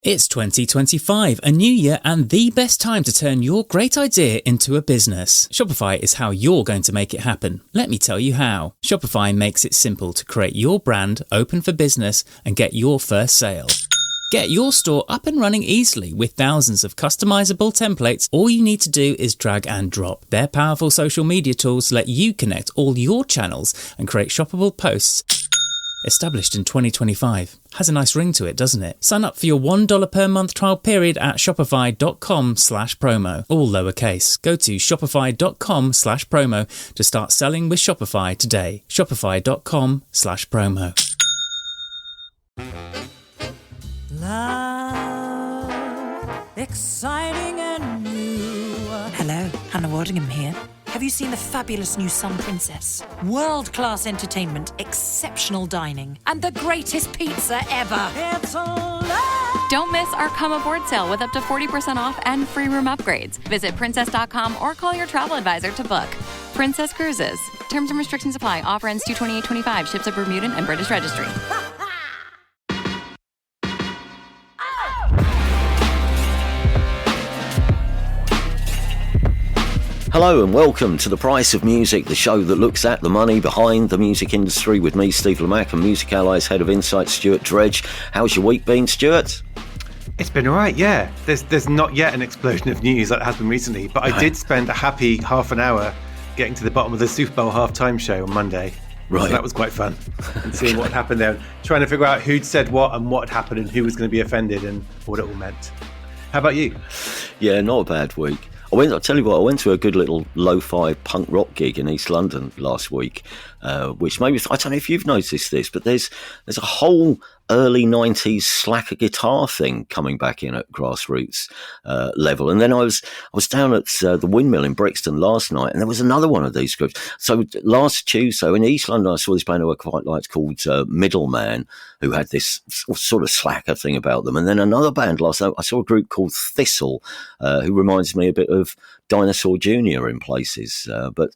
It's 2025, a new year and the best time to turn your great idea into a business. Shopify is how you're going to make it happen. Let me tell you how. Shopify makes it simple to create your brand, open for business, and get your first sale. Get your store up and running easily with thousands of customizable templates. All you need to do is drag and drop. Their powerful social media tools let you connect all your channels and create shoppable posts. Established in 2025. Has a nice ring to it, doesn't it? Sign up for your $1 per month trial period at shopify.com/promo. All lowercase. Go to shopify.com/promo to start selling with Shopify today. Shopify.com/promo. Love, exciting and new. Hello, Hannah Waddingham here. Have you seen the fabulous new Sun Princess? World-class entertainment, exceptional dining, and the greatest pizza ever. It's Don't miss our Come Aboard sale with up to 40% off and free room upgrades. Visit princess.com or call your travel advisor to book. Princess Cruises. Terms and restrictions apply. Offer ends 2/28/25. Ships of Bermudan and British Registry. Hello and welcome to The Price of Music, the show that looks at the money behind the music industry with me, Steve Lamack, and Music Allies Head of Insight, Stuart Dredge. How's your week been, Stuart? It's been all right, yeah. There's not yet an explosion of news like there has been recently, but I did spend a happy half an hour getting to the bottom of the Super Bowl halftime show on Monday. Right. So that was quite fun, and seeing what happened there, trying to figure out who'd said what and what had happened and who was going to be offended and what it all meant. How about you? Yeah, not a bad week. I'll tell you what, I went to a good little lo-fi punk rock gig in East London last week, which maybe, I don't know if you've noticed this, but there's a whole early 90s slacker guitar thing coming back in at grassroots level. And then I was down at the Windmill in Brixton last night, and there was another one of these groups. So last Tuesday in East London, I saw this band who I quite liked called Middleman, who had this sort of slacker thing about them. And then another band last night, I saw a group called Thistle, who reminds me a bit of Dinosaur Jr. in places. But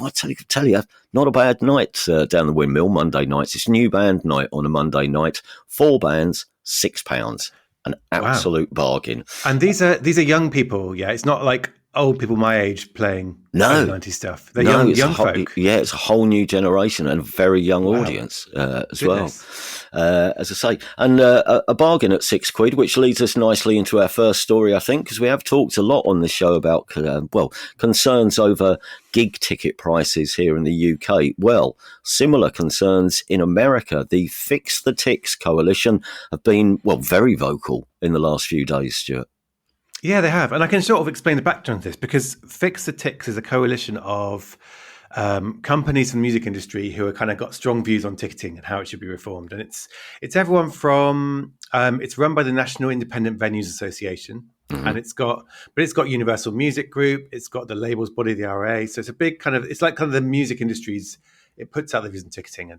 I tell you, not a bad night down the Windmill Monday nights. It's new band night on a Monday night. 4 bands, £6. An absolute bargain. And these are young people, yeah? It's not like old people my age playing 90s stuff. They're young folk. Yeah, it's a whole new generation and a very young audience as well. As I say, and a bargain at £6, which leads us nicely into our first story, I think, because we have talked a lot on this show about, concerns over gig ticket prices here in the UK. Well, similar concerns in America. The Fix the Ticks coalition have been, very vocal in the last few days, Stuart. Yeah, they have. And I can sort of explain the background to this, because Fix the Ticks is a coalition of companies from the music industry who have kind of got strong views on ticketing and how it should be reformed. And it's everyone from, it's run by the National Independent Venues Association. Mm-hmm. And it's got Universal Music Group, it's got the labels body, the RA. So it's a big it's like the music industries. It puts out the views on ticketing and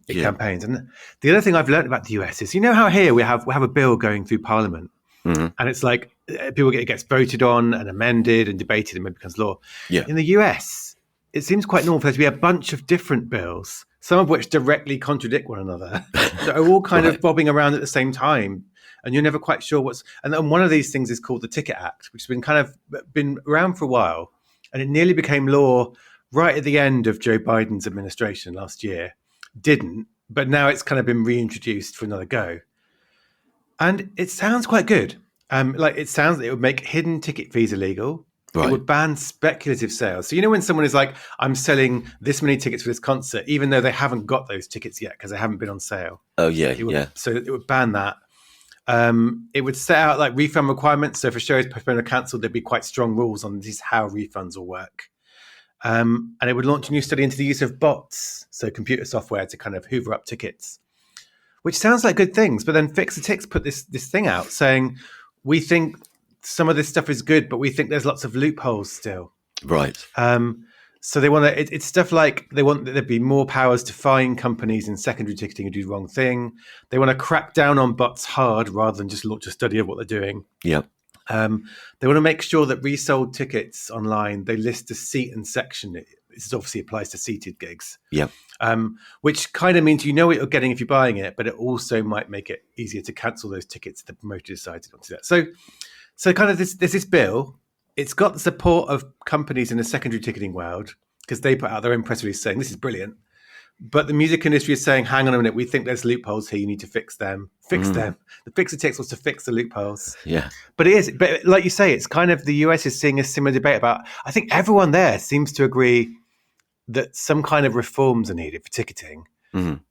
it campaigns. And the other thing I've learned about the US is, how here we have a bill going through Parliament. Mm-hmm. And it's like it gets voted on and amended and debated and maybe becomes law. Yeah. In the US, it seems quite normal for there to be a bunch of different bills, some of which directly contradict one another, that are all kind of bobbing around at the same time. And you're never quite sure and then one of these things is called the Ticket Act, which has been around for a while. And it nearly became law right at the end of Joe Biden's administration last year. Didn't, but now it's kind of been reintroduced for another go. And it sounds quite good. It would make hidden ticket fees illegal. Right. It would ban speculative sales. So, when someone is like, I'm selling this many tickets for this concert, even though they haven't got those tickets yet because they haven't been on sale. Oh, yeah, So it would ban that. It would set out refund requirements. So if a show is postponed or cancelled, there'd be quite strong rules on this, how refunds will work. And it would launch a new study into the use of bots, so computer software to kind of hoover up tickets. Which sounds like good things, but then Fix the Ticks put this thing out saying, we think some of this stuff is good, but we think there's lots of loopholes still. Right. So they want to, it's stuff like they want there to be more powers to fine companies in secondary ticketing who do the wrong thing. They want to crack down on bots hard rather than just launch a study of what they're doing. Yeah. They want to make sure that resold tickets online, they list the seat and section this obviously applies to seated gigs. Yeah. Which kind of means you know what you're getting if you're buying it, but it also might make it easier to cancel those tickets if the promoter decides not to do that. So kind of there's this bill. It's got the support of companies in the secondary ticketing world because they put out their own press release saying this is brilliant. But the music industry is saying, hang on a minute, we think there's loopholes here. You need to fix them. Fix them. The Fix the Ticks was to fix the loopholes. Yeah. But it is. But like you say, it's kind of the US is seeing a similar debate about, I think everyone there seems to agree that some kind of reforms are needed for ticketing.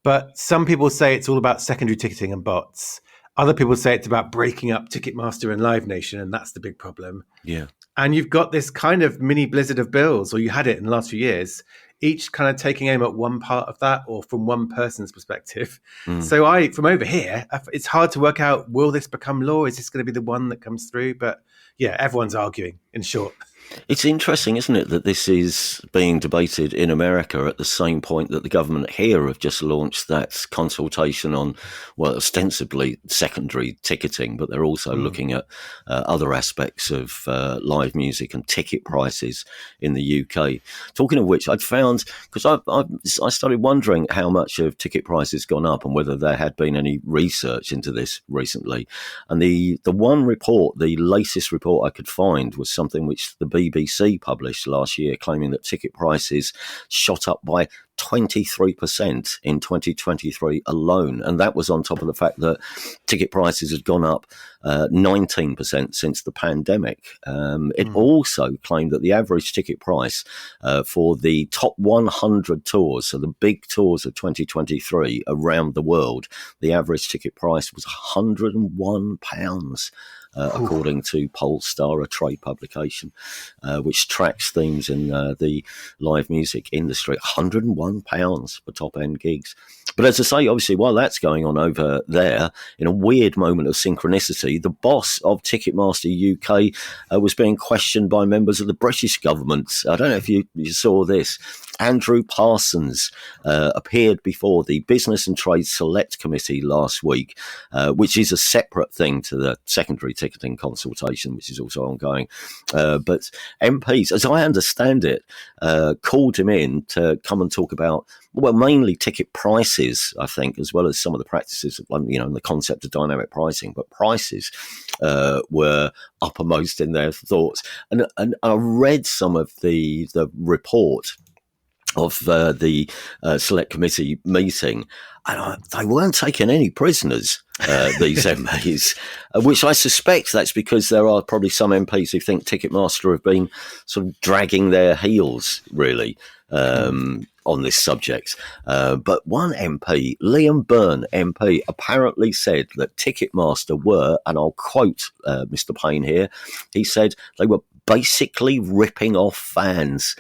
But some people say it's all about secondary ticketing and bots. Other people say it's about breaking up Ticketmaster and Live Nation, and that's the big problem. Yeah. And you've got this kind of mini blizzard of bills, or you had it in the last few years, each kind of taking aim at one part of that or from one person's perspective. So from over here, it's hard to work out, will this become law? Is this going to be the one that comes through? But yeah, everyone's arguing, in short. It's interesting, isn't it, that this is being debated in America at the same point that the government here have just launched that consultation on, well, ostensibly secondary ticketing, but they're also looking at other aspects of live music and ticket prices in the UK. Talking of which, I'd found, because I started wondering how much of ticket prices gone up and whether there had been any research into this recently. And the one report, the latest report I could find, was something which the BBC published last year, claiming that ticket prices shot up by 23% in 2023 alone. And that was on top of the fact that ticket prices had gone up 19% since the pandemic. It also claimed that the average ticket price for the top 100 tours, so the big tours of 2023 around the world, the average ticket price was £101. According to Polestar, a trade publication, which tracks themes in the live music industry. £101 for top-end gigs. But as I say, obviously, while that's going on over there, in a weird moment of synchronicity, the boss of Ticketmaster UK was being questioned by members of the British government. I don't know if you saw this. Andrew Parsons appeared before the Business and Trade Select Committee last week, which is a separate thing to the secondary ticketing consultation, which is also ongoing. But MPs, as I understand it, called him in to come and talk about, well, mainly ticket prices, I think, as well as some of the practices, and the concept of dynamic pricing. But prices were uppermost in their thoughts. And I read some of the report of the select committee meeting, and they weren't taking any prisoners, these MPs, which I suspect that's because there are probably some MPs who think Ticketmaster have been sort of dragging their heels, really, on this subject. But one MP, Liam Byrne MP, apparently said that Ticketmaster were, and I'll quote Mr. Payne here, he said they were basically ripping off fans.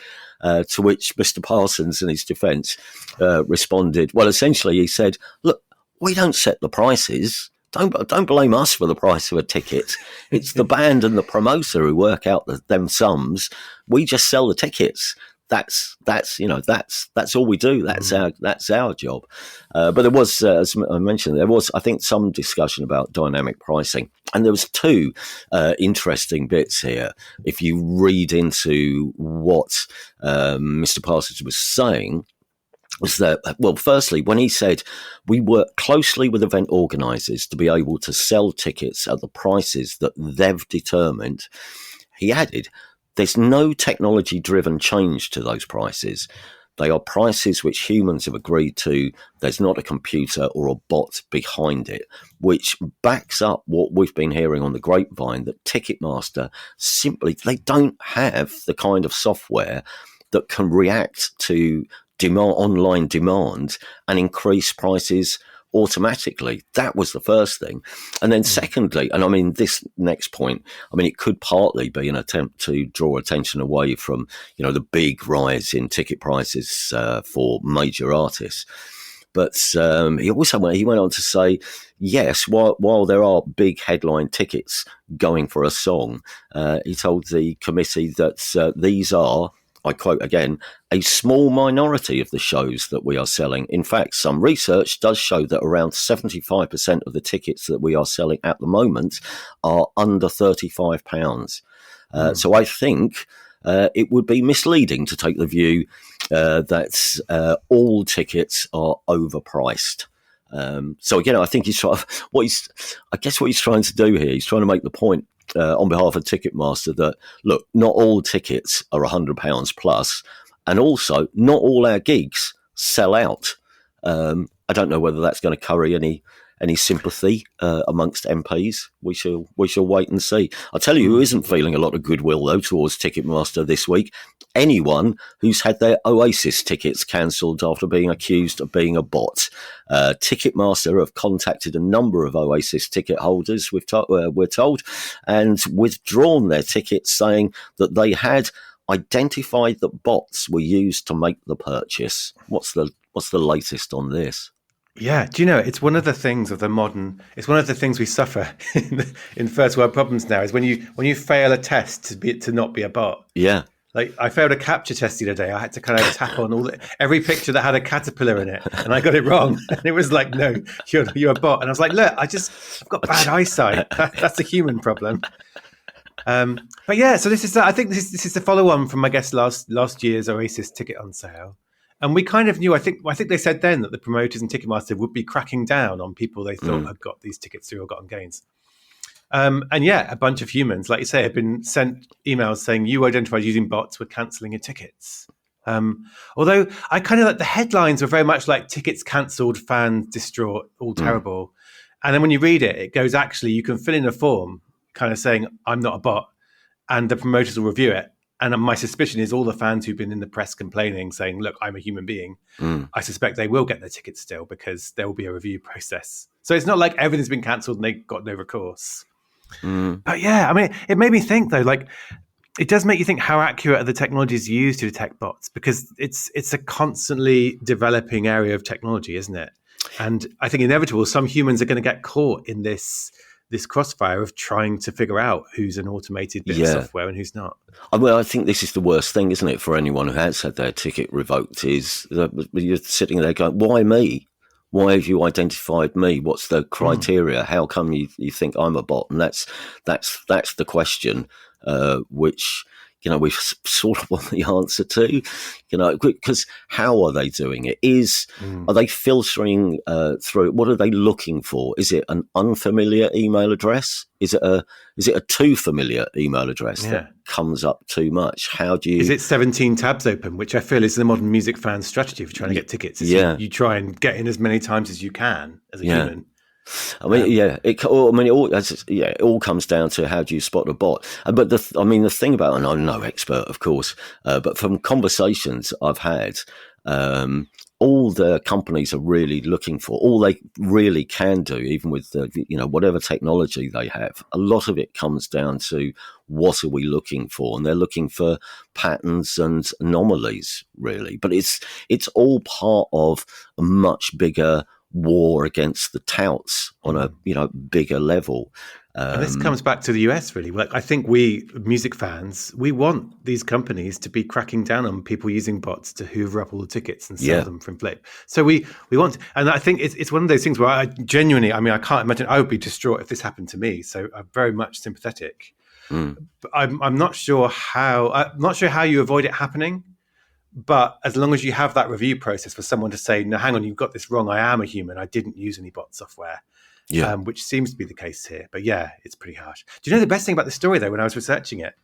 To which Mr. Parsons, in his defence, responded, well, essentially he said, look, we don't set the prices. Don't blame us for the price of a ticket. It's the band and the promoter who work out them sums. We just sell the tickets. That's all we do. That's our job. But there was, as I mentioned, I think, some discussion about dynamic pricing, and there was two interesting bits here. If you read into what Mr. Parsons was saying, was that, well, firstly, when he said we work closely with event organisers to be able to sell tickets at the prices that they've determined, he added, there's no technology-driven change to those prices. They are prices which humans have agreed to. There's not a computer or a bot behind it, which backs up what we've been hearing on the grapevine, that Ticketmaster simply, they don't have the kind of software that can react to online demand and increase prices automatically. That was the first thing. And then secondly, and I mean, this next point, I mean, it could partly be an attempt to draw attention away from, the big rise in ticket prices for major artists. But he went on to say, yes, while there are big headline tickets going for a song, he told the committee that these are, I quote again, a small minority of the shows that we are selling. In fact, some research does show that around 75% of the tickets that we are selling at the moment are under £35. So I think it would be misleading to take the view that all tickets are overpriced. So again, I think what he's trying to do here. He's trying to make the point on behalf of Ticketmaster that look, not all tickets are £100 plus, and also not all our gigs sell out. I don't know whether that's going to curry any sympathy amongst MPs. We shall wait and see. I'll tell you who isn't feeling a lot of goodwill though towards Ticketmaster this week. Anyone who's had their Oasis tickets cancelled after being accused of being a bot. Ticketmaster have contacted a number of Oasis ticket holders, we're told, and withdrawn their tickets, saying that they had identified that bots were used to make the purchase. What's the latest on this? Yeah, do you know, it's one of the things it's one of the things we suffer in first world problems now, is when you fail a test to not be a bot. Yeah. Like, I failed a capture test the other day. I had to kind of tap on every picture that had a caterpillar in it, and I got it wrong. And it was like, no, you're a bot. And I was like, look, I've got bad eyesight. That's a human problem. But yeah, so I think this is the follow on from, I guess, last year's Oasis ticket on sale. And we kind of knew, I think they said then that the promoters and Ticketmaster would be cracking down on people they thought had got these tickets through or gotten gains. And yeah, a bunch of humans, like you say, have been sent emails saying you identified using bots, were cancelling your tickets. Although I kind of like the headlines were very much like tickets cancelled, fans distraught, all terrible. And then when you read it, it goes, actually, you can fill in a form kind of saying, I'm not a bot, and the promoters will review it. And my suspicion is all the fans who've been in the press complaining, saying, look, I'm a human being, I suspect they will get their tickets still, because there will be a review process. So it's not like everything's been cancelled and they've got no recourse. But yeah, I mean, it made me think though, like, it does make you think how accurate are the technologies used to detect bots, because it's a constantly developing area of technology, isn't it? And I think inevitable, some humans are going to get caught in this crossfire of trying to figure out who's an automated bit of software and who's not. Well, I think this is the worst thing, isn't it, for anyone who has had their ticket revoked, is that you're sitting there going, why me? Why have you identified me? What's the criteria? How come you think I'm a bot? And that's the question, which, you know, we've sort of want the answer to, you know, because how are they doing it? Are they filtering through? What are they looking for? Is it an unfamiliar email address? Is it a too familiar email address that comes up too much? How do you? Is it 17 tabs open, which I feel is the modern music fan's strategy for trying to get tickets? You try and get in as many times as you can as a human. I mean, it all comes down to how do you spot a bot. But the thing about, and I'm no expert, of course, but from conversations I've had, all the companies are really looking for, all they really can do, even with the, you know, whatever technology they have, a lot of it comes down to what are we looking for, and they're looking for patterns and anomalies, really. But it's all part of a much bigger war against the touts on a bigger level. And this comes back to the US, really. Like, I think we music fans, we want these companies to be cracking down on people using bots to hoover up all the tickets and sell them from Flip. So we want, and I think it's one of those things where I genuinely, I mean, I can't imagine, I would be distraught if this happened to me. So I'm very much sympathetic. But I'm not sure how you avoid it happening. But as long as you have that review process for someone to say, no, hang on, you've got this wrong. I am a human. I didn't use any bot software, which seems to be the case here. But yeah, it's pretty harsh. Do you know the best thing about the story, though, when I was researching it?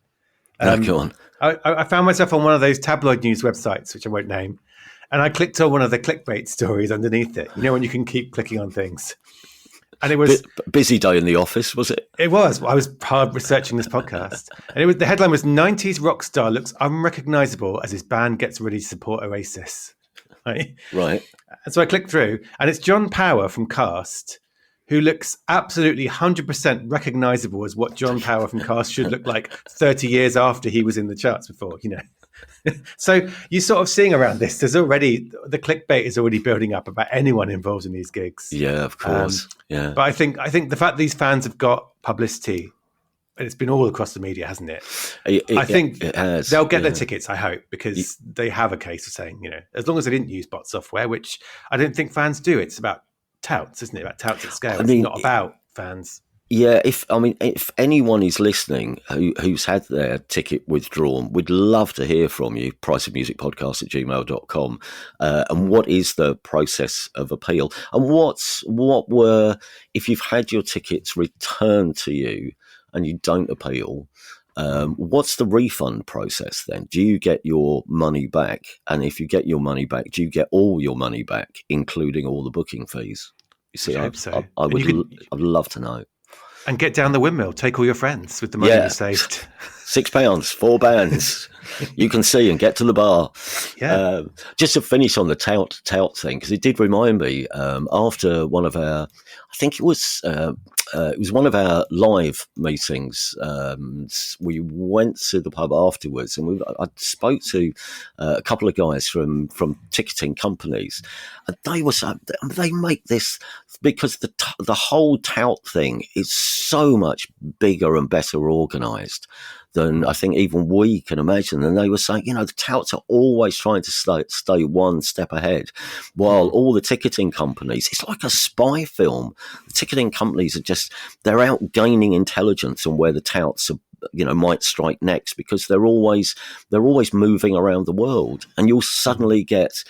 Go on. I found myself on one of those tabloid news websites, which I won't name, and I clicked on one of the clickbait stories underneath it. You know, when you can keep clicking on things. And it was busy day in the office, was it? It was. I was hard researching this podcast, and the headline was "90s rock star looks unrecognizable as his band gets ready to support Oasis." Right. And so I clicked through, and it's John Power from Cast, who looks absolutely 100% recognizable as what John Power from Cast should look like 30 years after he was in the charts before. You know. So you're sort of seeing around this. There's already the clickbait is already building up about anyone involved in these gigs. Yeah, of course. But I think the fact these fans have got publicity, and it's been all across the media, hasn't it? I think it has. They'll get their tickets, I hope, because they have a case of saying, you know, as long as they didn't use bot software, which I don't think fans do. It's about touts, isn't it? About touts at scale. It's not about fans. Yeah, if anyone is listening who's had their ticket withdrawn, we'd love to hear from you. priceofmusicpodcast@gmail.com. And what is the process of appeal? And if you've had your tickets returned to you and you don't appeal, what's the refund process then? Do you get your money back? And if you get your money back, do you get all your money back, including all the booking fees? You see, I hope so. I'd love to know. And get down the windmill. Take all your friends with the money you saved. £6, 4 bands. You can see and get to the bar. Yeah. Just to finish on the tout thing, because it did remind me after one of our, I think it was one of our live meetings. We went to the pub afterwards, and I spoke to a couple of guys from ticketing companies, and they make this, because the whole tout thing is so much bigger and better organised than I think even we can imagine. And they were saying, the touts are always trying to stay one step ahead, while all the ticketing companies, it's like a spy film. The ticketing companies they're out gaining intelligence on where the touts are, might strike next, because they're always moving around the world. And you'll suddenly get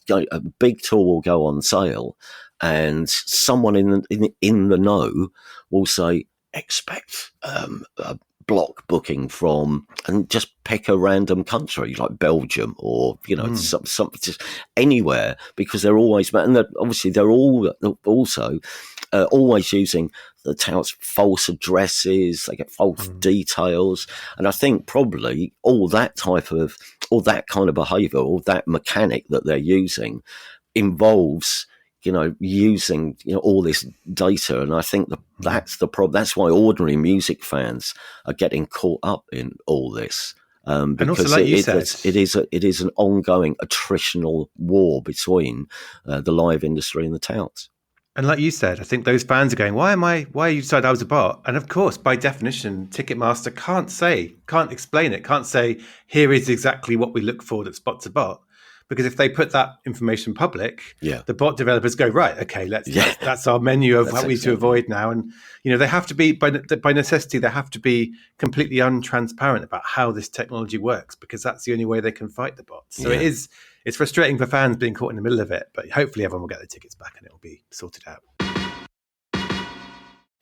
a big tour will go on sale, and someone in the know will say, expect a block booking from, and just pick a random country like Belgium or some just anywhere, because they're always, and they're all also always using the touts' false addresses. They get false details, and I think probably all that kind of behaviour, all that mechanic that they're using involves using all this data. And I think that's the problem. That's why ordinary music fans are getting caught up in all this, because and also, like you said, it is an ongoing attritional war between the live industry and the touts. And like you said, I think those fans are going, why you decided I was a bot? And of course, by definition, Ticketmaster can't explain it, can't say, here is exactly what we look for that spots a bot. Because if they put that information public, the bot developers go, right, okay, that's our menu of what we need to avoid now. And, they have to be, by necessity, they have to be completely untransparent about how this technology works, because that's the only way they can fight the bots. So it's frustrating for fans being caught in the middle of it, but hopefully everyone will get their tickets back and it will be sorted out.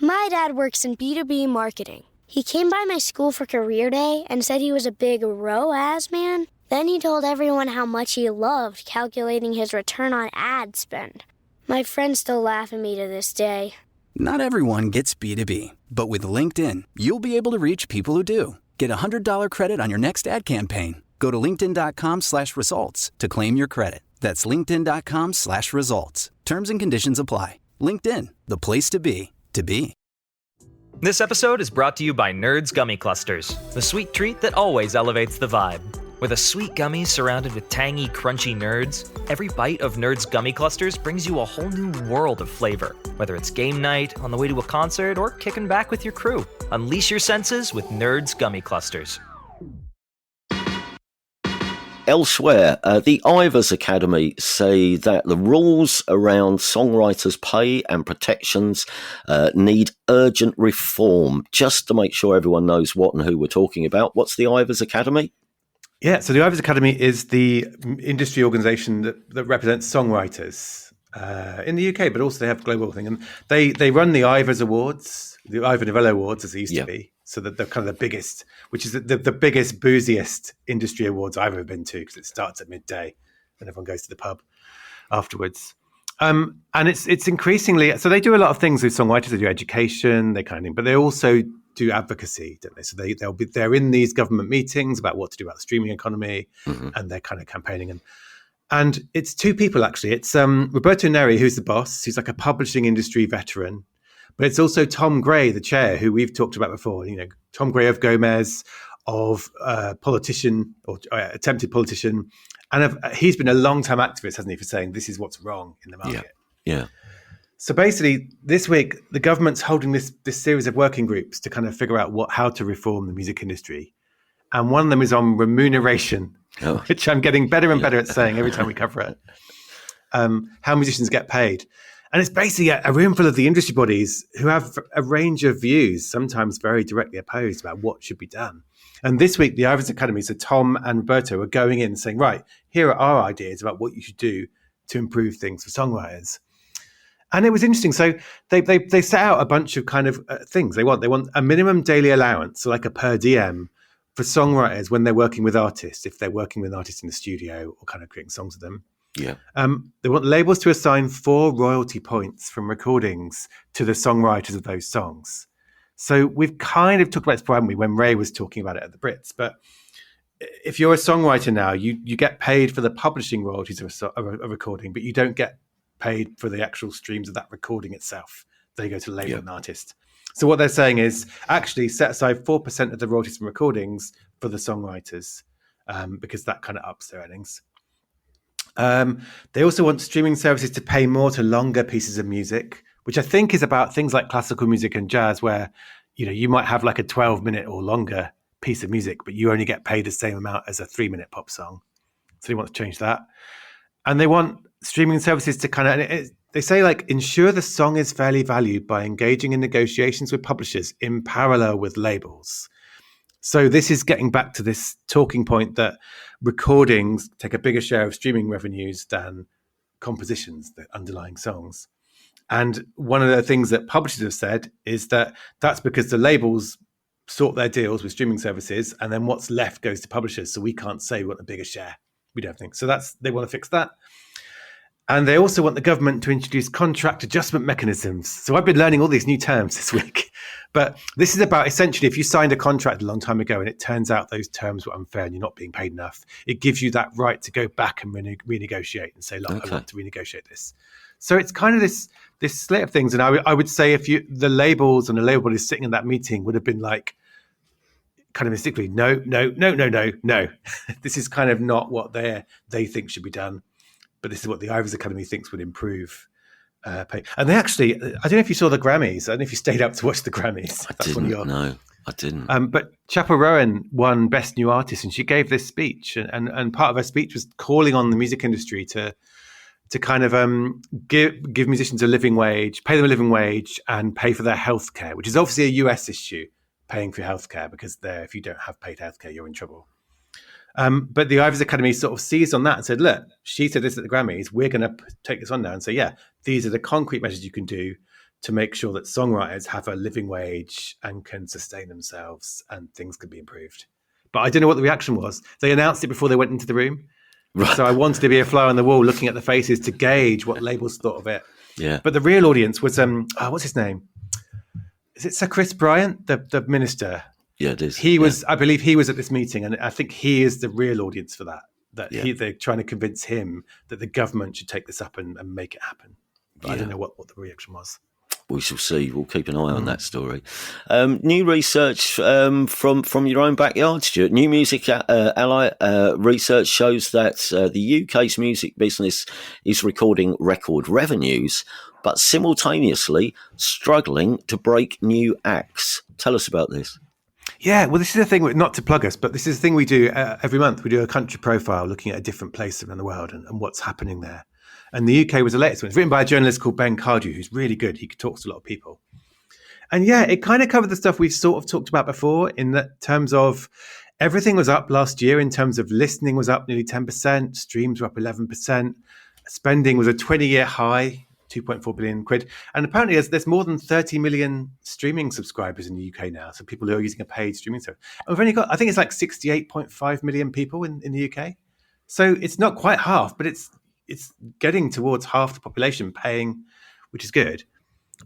My dad works in B2B marketing. He came by my school for career day and said he was a big ROAS man. Then he told everyone how much he loved calculating his return on ad spend. My friends still laugh at me to this day. Not everyone gets B2B, but with LinkedIn, you'll be able to reach people who do. Get a $100 credit on your next ad campaign. Go to linkedin.com/results to claim your credit. That's linkedin.com/results. Terms and conditions apply. LinkedIn, the place to be, to be. This episode is brought to you by Nerds Gummy Clusters, the sweet treat that always elevates the vibe. With a sweet gummy surrounded with tangy, crunchy nerds, every bite of Nerds Gummy Clusters brings you a whole new world of flavor. Whether it's game night, on the way to a concert, or kicking back with your crew, unleash your senses with Nerds Gummy Clusters. Elsewhere, the Ivors Academy say that the rules around songwriters' pay and protections need urgent reform. Just to make sure everyone knows what and who we're talking about, what's the Ivors Academy? Yeah, so the Ivors Academy is the industry organisation that represents songwriters in the UK, but also they have a global thing. And they run the Ivors Awards, the Ivor Novello Awards, as they used to be. So that they're kind of the biggest, which is the biggest, booziest industry awards I've ever been to, because it starts at midday and everyone goes to the pub afterwards. And it's increasingly, so they do a lot of things with songwriters. They do education, they kind of thing, but they also do advocacy, don't they? So they're in these government meetings about what to do about the streaming economy, and they're kind of campaigning. And it's two people, actually. It's Roberto Neri, who's the boss. He's like a publishing industry veteran. But it's also Tom Gray, the chair, who we've talked about before. Tom Gray of Gomez, of politician or attempted politician. And he's been a long-time activist, hasn't he, for saying this is what's wrong in the market. Yeah. So basically, this week, the government's holding this series of working groups to kind of figure out how to reform the music industry. And one of them is on remuneration, which I'm getting better and better at saying every time we cover it. How musicians get paid. And it's basically a room full of the industry bodies who have a range of views, sometimes very directly opposed about what should be done. And this week, the Oasis Academy, so Tom and Roberto, are going in and saying, right, here are our ideas about what you should do to improve things for songwriters. And it was interesting. So they set out a bunch of kind of things. They want a minimum daily allowance, so like a per diem for songwriters when they're working with artists, if they're working with artists in the studio or kind of creating songs with them. Yeah. They want labels to assign 4 royalty points from recordings to the songwriters of those songs. So we've kind of talked about this before, haven't we, when Ray was talking about it at the Brits. But if you're a songwriter now, you get paid for the publishing royalties of a recording, but you don't get paid for the actual streams of that recording itself. They go to label and artist. So what they're saying is actually set aside 4% of the royalties from recordings for the songwriters, because that kind of ups their earnings. They also want streaming services to pay more to longer pieces of music, which I think is about things like classical music and jazz, where, you know, you might have like a 12-minute or longer piece of music, but you only get paid the same amount as a 3-minute pop song. So they want to change that. And they want streaming services to kind of, they say, like, ensure the song is fairly valued by engaging in negotiations with publishers in parallel with labels. So this is getting back to this talking point that recordings take a bigger share of streaming revenues than compositions, the underlying songs. And one of the things that publishers have said is that that's because the labels sort their deals with streaming services, and then what's left goes to publishers. So we can't say we want a bigger share. We don't think. So they want to fix that. And they also want the government to introduce contract adjustment mechanisms. So I've been learning all these new terms this week. But this is about, essentially, if you signed a contract a long time ago and it turns out those terms were unfair and you're not being paid enough, it gives you that right to go back and renegotiate and say, look, I want to renegotiate this. So it's kind of this slit of things. And I would say if the labels and the label bodies sitting in that meeting would have been like, kind of mystically, no. This is kind of not what they think should be done. But this is what the Oasis Academy thinks would improve pay. And they actually, I don't know if you saw the Grammys. I don't know if you stayed up to watch the Grammys. I didn't. But Chapel Rowan won Best New Artist, and she gave this speech. And part of her speech was calling on the music industry to kind of give musicians a living wage, pay them a living wage, and pay for their healthcare, which is obviously a US issue, paying for healthcare, because if you don't have paid healthcare, you're in trouble. But the Oasis Academy sort of seized on that and said, look, she said this at the Grammys, we're going to take this on now and say, yeah, these are the concrete measures you can do to make sure that songwriters have a living wage and can sustain themselves and things can be improved. But I don't know what the reaction was. They announced it before they went into the room. Right. So I wanted to be a fly on the wall looking at the faces to gauge what labels thought of it. Yeah. But the real audience was, what's his name? Is it Sir Chris Bryant, the minister? Yeah, it is. I believe he was at this meeting, and I think he is the real audience for that. They're trying to convince him that the government should take this up and make it happen. But I don't know what the reaction was. We shall see. We'll keep an eye on that story. New research from your own backyard, Stuart. New Music Ally research shows that the UK's music business is recording record revenues, but simultaneously struggling to break new acts. Tell us about this. Yeah, well, this is a thing, not to plug us, but this is a thing we do every month. We do a country profile looking at a different place around the world and what's happening there. And the UK was the latest one. It's written by a journalist called Ben Cardew, who's really good. He talks to a lot of people. And yeah, it kind of covered the stuff we've sort of talked about before, in that terms of everything was up last year in terms of listening was up nearly 10%, streams were up 11%, spending was a 20-year high, 2.4 billion quid. And apparently there's more than 30 million streaming subscribers in the UK now. So people who are using a paid streaming service. And we've only got, I think it's like 68.5 million people in the UK. So it's not quite half, but it's getting towards half the population paying, which is good.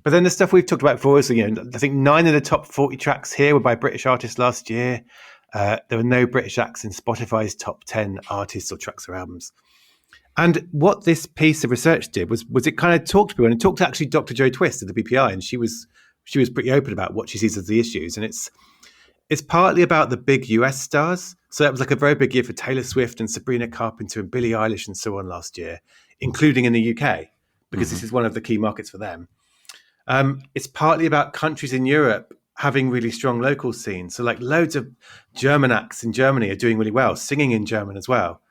But then the stuff we've talked about before is, I think 9 of the top 40 tracks here were by British artists last year. There were no British acts in Spotify's top 10 artists or tracks or albums. And what this piece of research did was it kind of talked to people, and it talked to actually Dr. Jo Twist of the BPI, and she was pretty open about what she sees as the issues. And it's partly about the big US stars. So that was like a very big year for Taylor Swift and Sabrina Carpenter and Billie Eilish and so on last year, including in the UK, because this is one of the key markets for them. It's partly about countries in Europe having really strong local scenes. So like loads of German acts in Germany are doing really well, singing in German as well.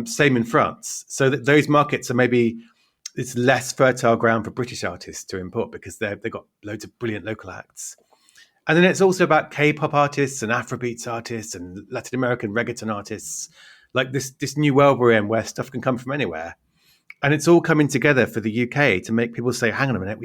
Same in France. So that those markets are maybe it's less fertile ground for British artists to import because they've got loads of brilliant local acts. And then it's also about K-pop artists and Afrobeats artists and Latin American reggaeton artists, like this new world we're in where stuff can come from anywhere. And it's all coming together for the UK to make people say, hang on a minute,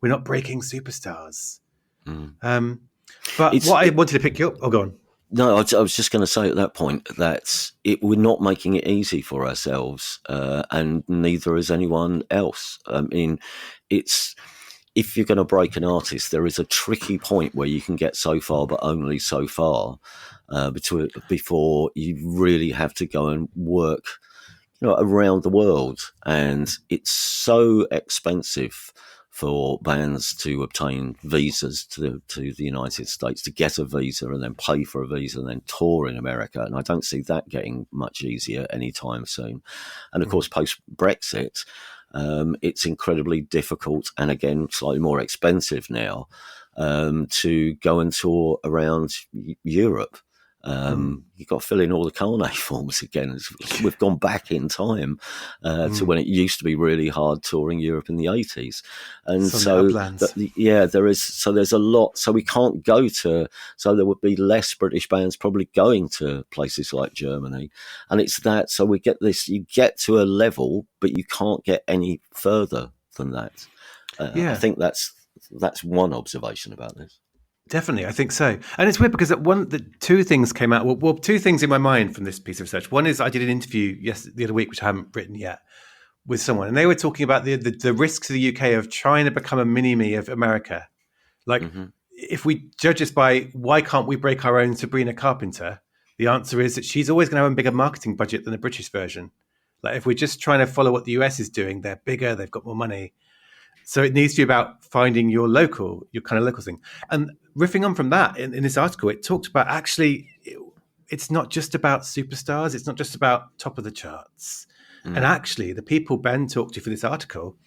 we're not breaking superstars. But I wanted to pick you up. Oh, go on. No, I was just going to say at that point that we're not making it easy for ourselves, and neither is anyone else. I mean, if you're going to break an artist, there is a tricky point where you can get so far, but only so far, before you really have to go and work, around the world. And it's so expensive for bands to obtain visas to the United States, to get a visa and then pay for a visa and then tour in America. And I don't see that getting much easier anytime soon. And of course, post-Brexit, it's incredibly difficult and again, slightly more expensive now to go and tour around Europe. You've got to fill in all the carnet forms again. We've gone back in time to when it used to be really hard touring Europe in the 80s. And there's a lot. So we can't go to, so there would be less British bands probably going to places like Germany. And it's that, so we get this, you get to a level, but you can't get any further than that. I think that's one observation about this. Definitely, I think so. And it's weird because two things came out. Well, two things in my mind from this piece of research. One is I did an interview the other week, which I haven't written yet, with someone, and they were talking about the risks to the UK of trying to become a mini-me of America. Like, if we judge us by why can't we break our own Sabrina Carpenter, the answer is that she's always going to have a bigger marketing budget than the British version. Like, if we're just trying to follow what the US is doing, they're bigger, they've got more money. So it needs to be about finding your kind of local thing. And riffing on from that, in this article, it talked about actually, it's not just about superstars. It's not just about top of the charts. And actually, the people Ben talked to for this article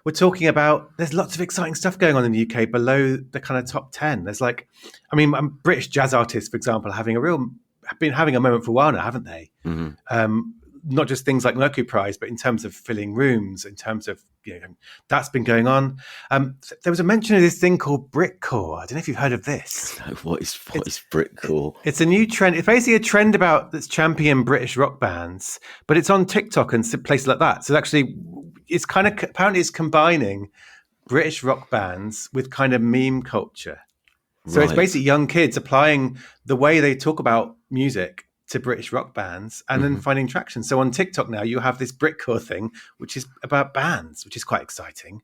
were talking about, there's lots of exciting stuff going on in the UK below the kind of top 10. There's British jazz artists, for example, have been having a moment for a while now, haven't they? Not just things like Mercury Prize, but in terms of filling rooms, in terms of, that's been going on. There was a mention of this thing called Britcore. I don't know if you've heard of this. No, what is Britcore? It's a new trend. It's basically a trend that's championing British rock bands, but it's on TikTok and places like that. So actually, it's apparently it's combining British rock bands with kind of meme culture. So It's basically young kids applying the way they talk about music to British rock bands and then finding traction. So on TikTok now, you have this Britcore thing, which is about bands, which is quite exciting.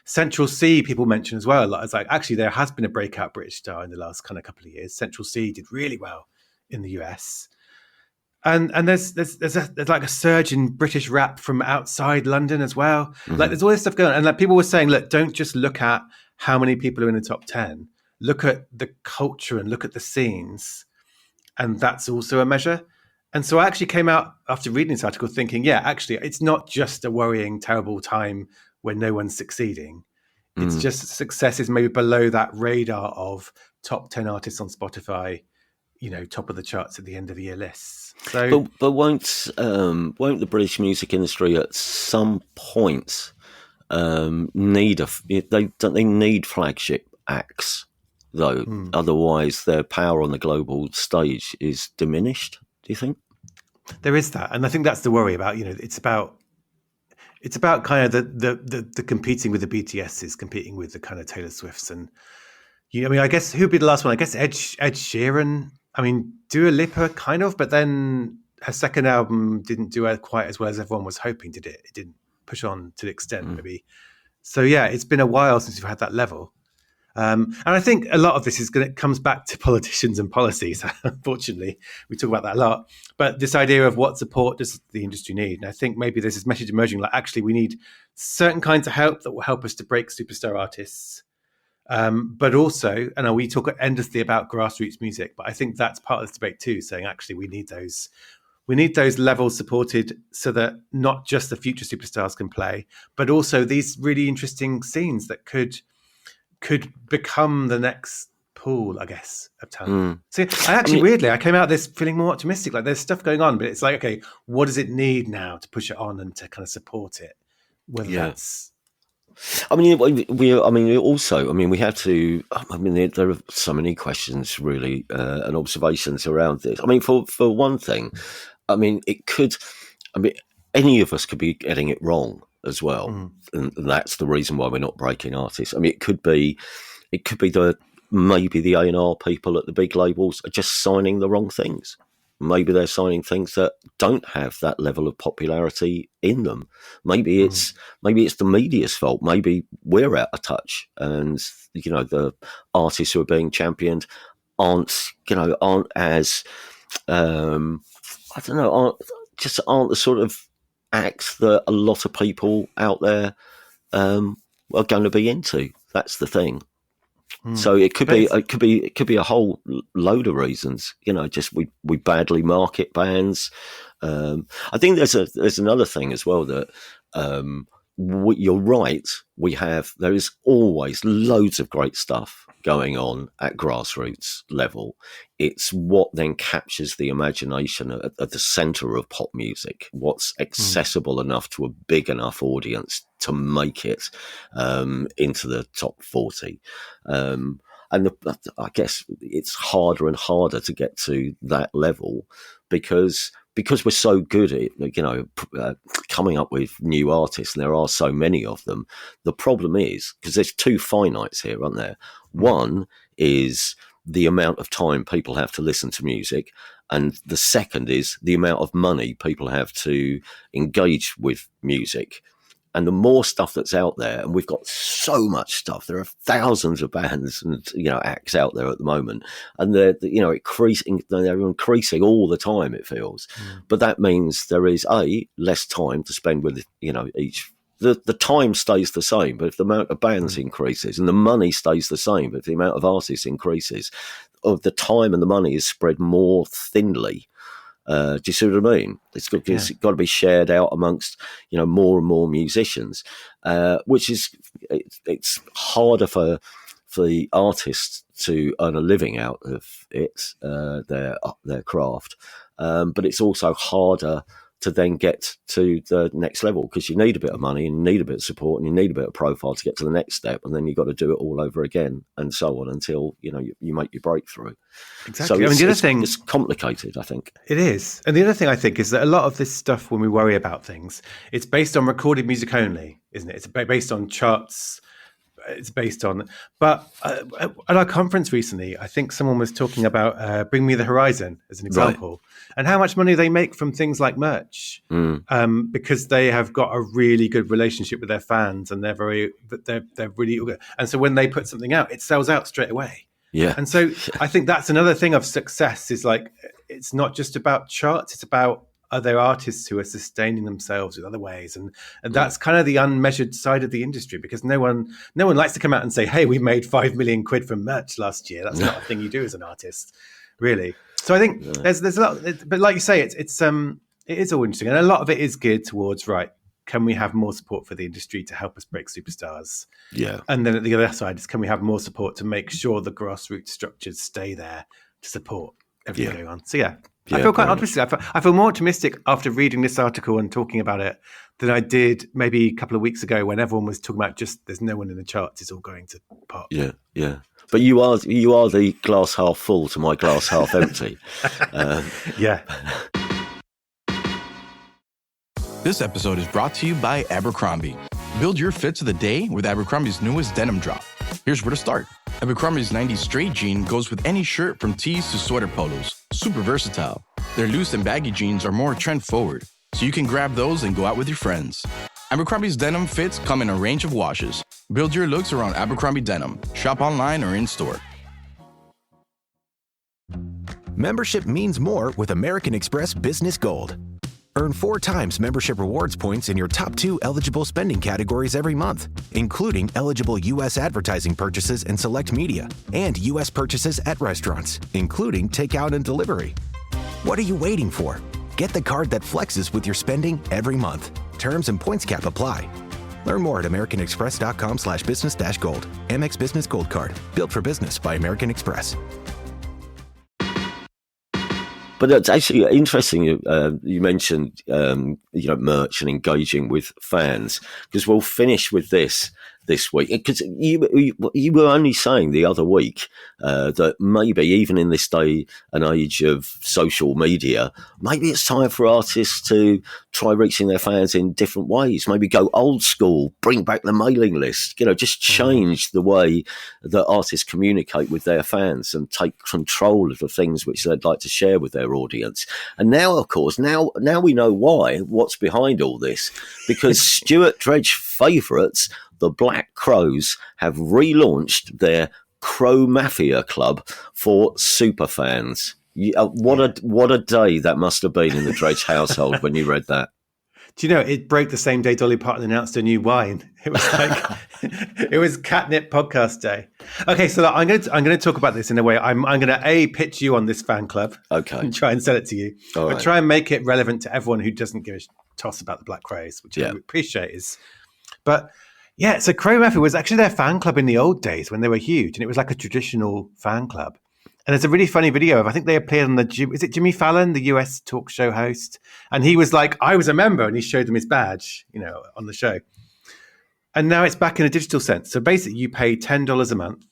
Central C, people mention as well. It's like, actually, there has been a breakout British star in the last kind of couple of years. Central C did really well in the US. And there's like a surge in British rap from outside London as well. Like, there's all this stuff going on. And like, people were saying, look, don't just look at how many people are in the top 10. Look at the culture and look at the scenes. And that's also a measure. And so I actually came out after reading this article thinking, actually, it's not just a worrying, terrible time when no one's succeeding. It's just success is maybe below that radar of top 10 artists on Spotify, top of the charts at the end of the year lists. So, but won't the British music industry at some point need they need flagship acts? Though otherwise their power on the global stage is diminished, do you think? There is that, and I think that's the worry about, it's about kind of the competing with the BTSs, competing with the kind of Taylor Swifts, and I guess who'd be the last one? I guess Ed Sheeran. Dua Lipa kind of, but then her second album didn't do quite as well as everyone was hoping. Did it? It didn't push on to the extent maybe. So it's been a while since we've had that level. And I think a lot of this comes back to politicians and policies. Unfortunately, we talk about that a lot. But this idea of what support does the industry need? And I think maybe there's this message emerging, like, actually, we need certain kinds of help that will help us to break superstar artists. But also, and we talk endlessly about grassroots music, but I think that's part of this debate too, saying, actually, we need those levels supported so that not just the future superstars can play, but also these really interesting scenes that could become the next pool, I guess, of talent. So weirdly, I came out of this feeling more optimistic. Like, there's stuff going on, but it's like, okay, what does it need now to push it on and to kind of support it? whether that's... I mean, we have to. I mean, there are so many questions, really, and observations around this. I mean, for one thing, I mean, any of us could be getting it wrong as well, and that's the reason why we're not breaking artists. I mean, it could be maybe the A&R people at the big labels are just signing the wrong things. Maybe they're signing things that don't have that level of popularity in them. Maybe it's the media's fault. Maybe we're out of touch, and the artists who are being championed aren't as aren't the sort of acts that a lot of people out there are going to be into. That's the thing. So it could be a whole load of reasons. Just we badly market bands. I think there's another thing as well that you're right. There is always loads of great stuff going on at grassroots level. It's what then captures the imagination at the centre of pop music. What's accessible enough to a big enough audience to make it into the top 40. And I guess it's harder and harder to get to that level because we're so good at coming up with new artists, and there are so many of them. The problem is, because there's two finites here, aren't there? One is the amount of time people have to listen to music, and the second is the amount of money people have to engage with music. And the more stuff that's out there, and we've got so much stuff, there are thousands of bands and acts out there at the moment, and they're increasing all the time, it feels. But that means there is less time to spend with each. The time stays the same, but if the amount of bands increases, and the money stays the same, but if the amount of artists increases, the time and the money is spread more thinly. Do you see what I mean? It's got to be shared out amongst more and more musicians, which is it's harder for the artists to earn a living out of it, their craft, but it's also harder to then get to the next level because you need a bit of money and you need a bit of support and you need a bit of profile to get to the next step, and then you've got to do it all over again and so on until you make your breakthrough. Exactly. So the other thing, it's complicated, I think. It is. And the other thing I think is that a lot of this stuff, when we worry about things, it's based on recorded music only, isn't it? It's based on charts. It's based on, but at our conference recently, I think someone was talking about Bring Me the Horizon as an example, and how much money they make from things like merch, because they have got a really good relationship with their fans, and they're really good. And so when they put something out, it sells out straight away. Yeah. And so I think that's another thing of success is like, it's not just about charts, it's about are there artists who are sustaining themselves in other ways, and that's kind of the unmeasured side of the industry, because no one likes to come out and say, hey, we made 5 million quid from merch last year. That's not a thing you do as an artist, really. So I think there's a lot, but like you say, it is all interesting, and a lot of it is geared towards, right, can we have more support for the industry to help us break superstars? Yeah. And then at the other side is, can we have more support to make sure the grassroots structures stay there to support everything going on? So I feel quite optimistic. I feel more optimistic after reading this article and talking about it than I did maybe a couple of weeks ago when everyone was talking about just there's no one in the charts, it's all going to pop. Yeah, yeah. But you are the glass half full to my glass half empty. Yeah. This episode is brought to you by Abercrombie. Build your fit to the day with Abercrombie's newest denim drop. Here's where to start. Abercrombie's 90s straight jean goes with any shirt from tees to sweater polos. Super versatile. Their loose and baggy jeans are more trend forward, so you can grab those and go out with your friends. Abercrombie's denim fits come in a range of washes. Build your looks around Abercrombie denim. Shop online or in store. Membership means more with American Express Business Gold. Earn 4 times membership rewards points in your top 2 eligible spending categories every month, including eligible U.S. advertising purchases and select media, and U.S. purchases at restaurants, including takeout and delivery. What are you waiting for? Get the card that flexes with your spending every month. Terms and points cap apply. Learn more at americanexpress.com/business-gold. Amex Business Gold Card. Built for business by American Express. But it's actually interesting. You mentioned, merch and engaging with fans, because we'll finish with this week. Because you were only saying the other week that maybe even in this day and age of social media, maybe it's time for artists to try reaching their fans in different ways. Maybe go old school, bring back the mailing list. Just change the way that artists communicate with their fans and take control of the things which they'd like to share with their audience. And now, of course, now we know what's behind all this, because Stuart Dredge favourites, the Black Crowes, have relaunched their Crowe-Mafia club for superfans. What a day that must have been in the Dredge household when you read that. Do you know, it broke the same day Dolly Parton announced a new wine. It was like, it was catnip podcast day. Okay, so I'm going to talk about this in a way. I'm going to pitch you on this fan club. Okay. And try and sell it to you. All but try and make it relevant to everyone who doesn't give a toss about the Black Crowes, which I appreciate. But yeah, so Crowe-Mafia was actually their fan club in the old days when they were huge, and it was like a traditional fan club. And there's a really funny video of, I think they appeared on is it Jimmy Fallon, the US talk show host? And he was like, I was a member, and he showed them his badge, on the show. And now it's back in a digital sense. So basically you pay $10 a month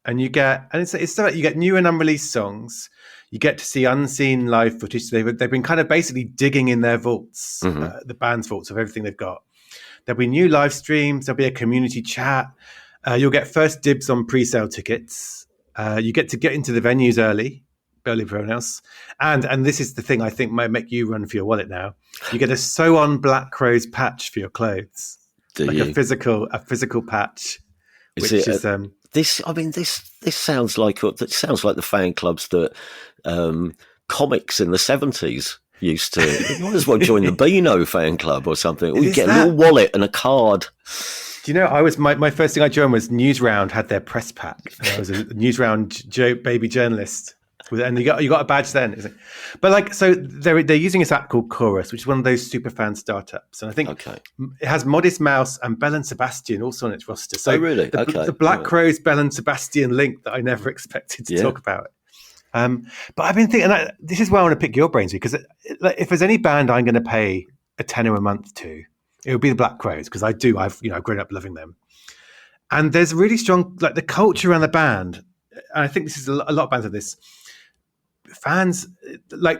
and you get, and it's so you get new and unreleased songs. You get to see unseen live footage. So they've been kind of basically digging in their vaults, the band's vaults of everything they've got. There'll be new live streams. There'll be a community chat. You'll get first dibs on pre-sale tickets. You get to get into the venues early for everyone else. And this is the thing I think might make you run for your wallet now. You get a Sew On Black Crowes patch for your clothes. A physical patch. This sounds like the fan clubs that comics in the 70s used to. You might as well join the Beano fan club or something. Or you get a little wallet and a card. Do you know, my first thing I joined was Newsround had their press pack. I was a Newsround baby journalist. And you got a badge then. But so they're using this app called Chorus, which is one of those super fan startups. And I think it has Modest Mouse and Belle and Sebastian also on its roster. So really? The Black Crowes, Belle and Sebastian link that I never expected to talk about. But I've been thinking, this is where I want to pick your brains, because if there's any band I'm going to pay a tenner a month to, it would be the Black Crowes, because I've grown up loving them. And there's really strong, the culture around the band. And I think this is a lot of bands have this. Fans,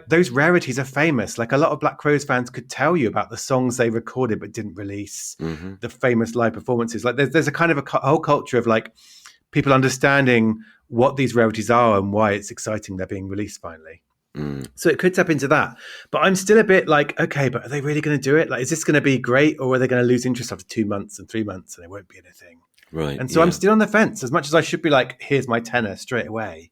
those rarities are famous. A lot of Black Crowes fans could tell you about the songs they recorded but didn't release, the famous live performances. There's a kind of a whole culture of people understanding what these rarities are and why it's exciting they're being released finally. So it could tap into that. But I'm still a bit okay, but are they really going to do it? Is this going to be great, or are they going to lose interest after 2 months and 3 months and it won't be anything? Right. And so I'm still on the fence. As much as I should be here's my tenner straight away.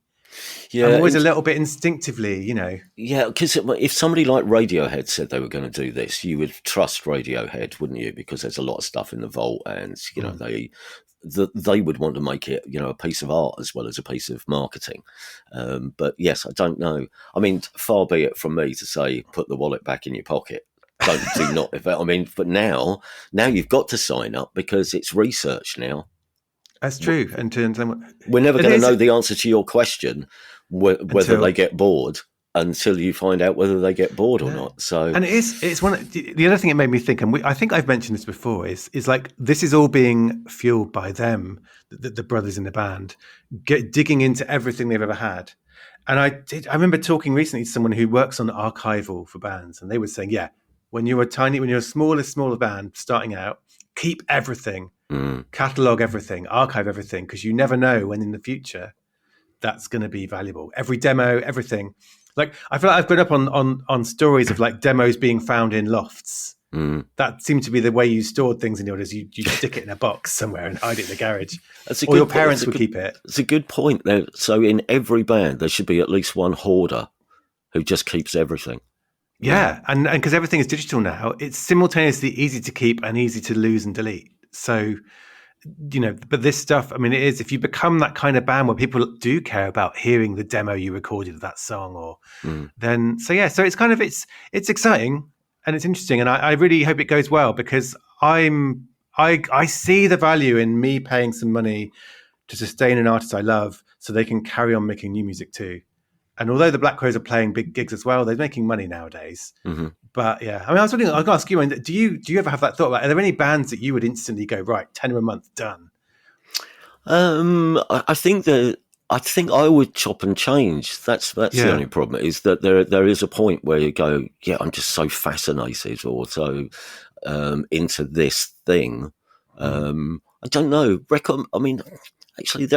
Yeah, I'm always a little bit instinctively, Yeah, because if somebody like Radiohead said they were going to do this, you would trust Radiohead, wouldn't you? Because there's a lot of stuff in the vault, and they would want to make it, a piece of art as well as a piece of marketing. But yes, I don't know. I mean, far be it from me to say put the wallet back in your pocket. Do not. But now you've got to sign up because it's research now. That's true. And we're never going to know the answer to your question, whether they get bored, until you find out whether they get bored or not. So, and it's one. The other thing it made me think, and I think I've mentioned this before, is this is all being fueled by them, the brothers in the band, digging into everything they've ever had. And I remember talking recently to someone who works on archival for bands, and they were saying, when you're a smaller band starting out, keep everything. Catalog everything, archive everything, because you never know when in the future that's going to be valuable. Every demo, everything. I feel like I've grown up on stories of demos being found in lofts. That seemed to be the way you stored things in the orders. You stick it in a box somewhere and hide it in the garage. Or your parents would keep it. It's a good point. So in every band, there should be at least one hoarder who just keeps everything. Yeah, and because everything is digital now, it's simultaneously easy to keep and easy to lose and delete. So, but this stuff, it is, if you become that kind of band where people do care about hearing the demo you recorded of that song, then, so it's kind of, it's exciting and it's interesting. And I really hope it goes well, because I see the value in me paying some money to sustain an artist I love so they can carry on making new music too. And although the Black Crowes are playing big gigs as well, they're making money nowadays. Mm-hmm. But yeah, I mean, I was going to ask you, do you ever have that thought about, are there any bands that you would instantly go, right, tenner a month, done? I think I would chop and change. That's the only problem, is that there is a point where you go, yeah, I'm just so fascinated or so into this thing. I don't know. Actually,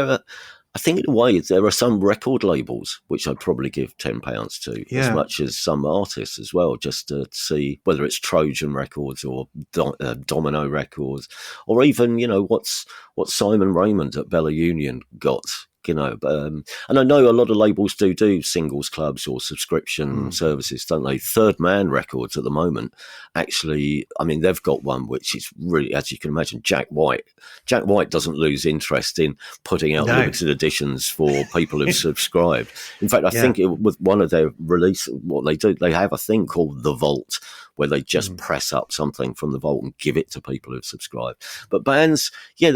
I think in a way there are some record labels which I'd probably give £10 to, as much as some artists as well, just to see whether it's Trojan Records or Domino Records, or even what Simon Raymond at Bella Union got. And I know a lot of labels do singles clubs or subscription services, don't they? Third Man Records at the moment, actually, I mean, they've got one which is really, as you can imagine, Jack White doesn't lose interest in putting out limited editions for people who've subscribed. In fact, I think with one of their release, what they do, they have a thing called The Vault, where they just press up something from the vault and give it to people who've subscribed. But bands, there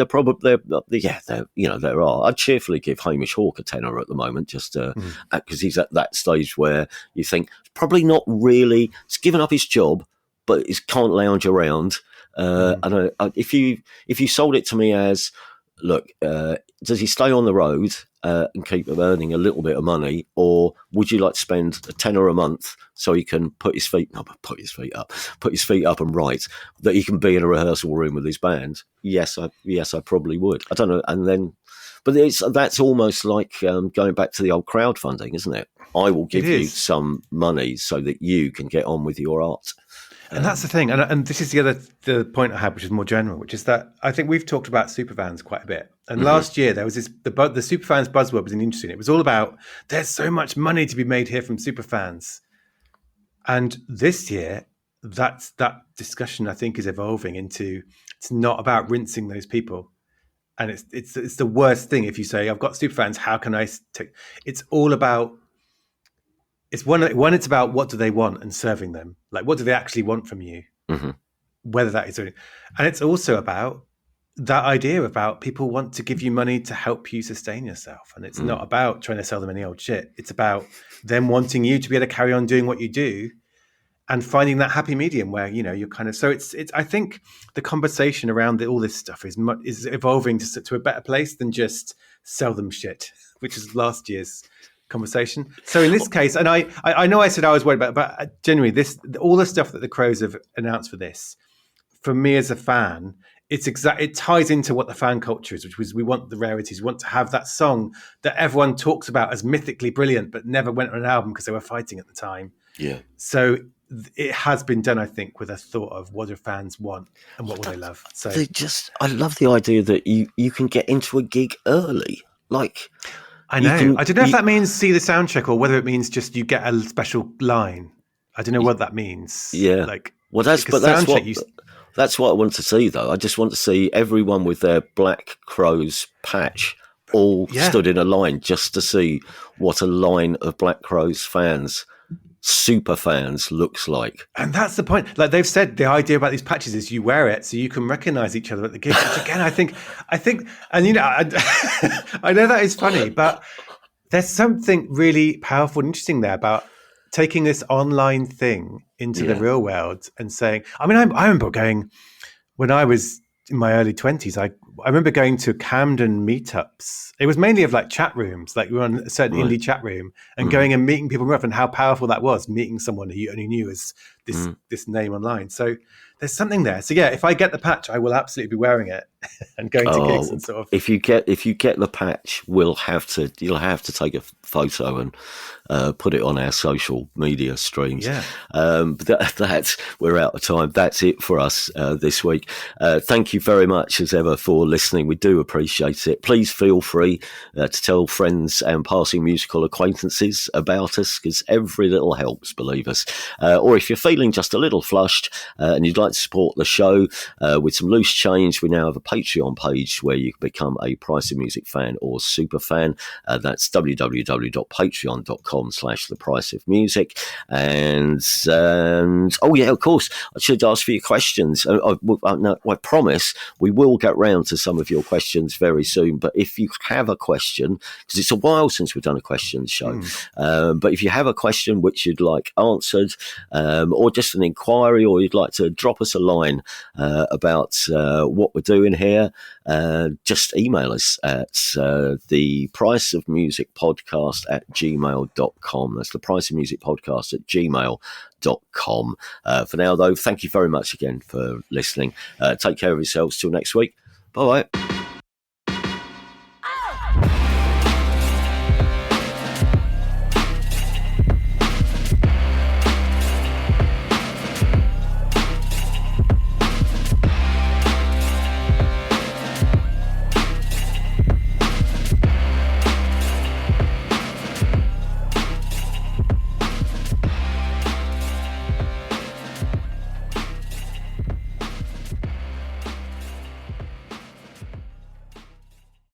are. I'd cheerfully give Hamish Hawke a tenner at the moment, just because he's at that stage where you think probably not really. He's given up his job, but he can't lounge around. And if you sold it to me as, look, does he stay on the road and keep earning a little bit of money, or would you like to spend a tenner a month so he can put his feet up and write, that he can be in a rehearsal room with his band? Yes, I probably would. I don't know, and then, but that's almost like going back to the old crowdfunding, isn't it? I will give you some money so that you can get on with your art. And that's the thing, and this is the point I had, which is more general, which is that I think we've talked about superfans quite a bit. And last year there was the superfans buzzword was interesting. It was all about there's so much money to be made here from superfans. And this year, that discussion I think is evolving into, it's not about rinsing those people, and it's the worst thing if you say I've got superfans. How can I take? It's all about. It's it's about what do they want and serving them. Like, what do they actually want from you? Whether that is, and it's also about that idea about people want to give you money to help you sustain yourself. And it's not about trying to sell them any old shit. It's about them wanting you to be able to carry on doing what you do and finding that happy medium where, you're kind of, so it's, I think the conversation around all this stuff is evolving to a better place than just sell them shit, which is last year's conversation. So in this case, and I know I said I was worried about, but generally all the stuff that the Crowes have announced for this, for me as a fan, it ties into what the fan culture is, which was we want the rarities, we want to have that song that everyone talks about as mythically brilliant, but never went on an album because they were fighting at the time. Yeah. So it has been done, I think, with a thought of what do fans want and what will they love. So I love the idea that you can get into a gig early, like. I know. I don't know if that means see the sound check or whether it means just you get a special line. I don't know what that means. Yeah. That's what I want to see, though. I just want to see everyone with their Black Crowes patch all stood in a line just to see what a line of Black Crowes fans, super fans, looks like. And that's the point. Like they've said, the idea about these patches is you wear it so you can recognize each other at the gig. Which again, I think, and I know that is funny, but there's something really powerful and interesting there about taking this online thing into the real world and saying, I remember going, when I was in my early 20s, I remember going to Camden meetups. It was mainly of like chat rooms, like we were on a certain indie chat room and going and meeting people and how powerful that was, meeting someone who you only knew as this name online. So there's something there. So yeah, if I get the patch, I will absolutely be wearing it and going to gigs and sort of. If you get the patch, you'll have to take a photo and put it on our social media streams. Yeah. But we're out of time. That's it for us this week. Thank you very much as ever for listening. We do appreciate it. Please feel free to tell friends and passing musical acquaintances about us, because every little helps, believe us. Or if you're feeling just a little flushed and you'd like like to support the show with some loose change, we now have a Patreon page where you can become a Price of Music fan or super fan. That's www.patreon.com/thepriceofmusic. And oh yeah, of course, I should ask for your questions. I promise we will get round to some of your questions very soon. But if you have a question, because it's a while since we've done a questions show, but if you have a question which you'd like answered, or just an inquiry, or you'd like to drop us a line about what we're doing here, just email us at thepriceofmusicpodcast@gmail.com. That's thepriceofmusicpodcast@gmail.com. For now, though, thank you very much again for listening. Take care of yourselves till next week. Bye-bye.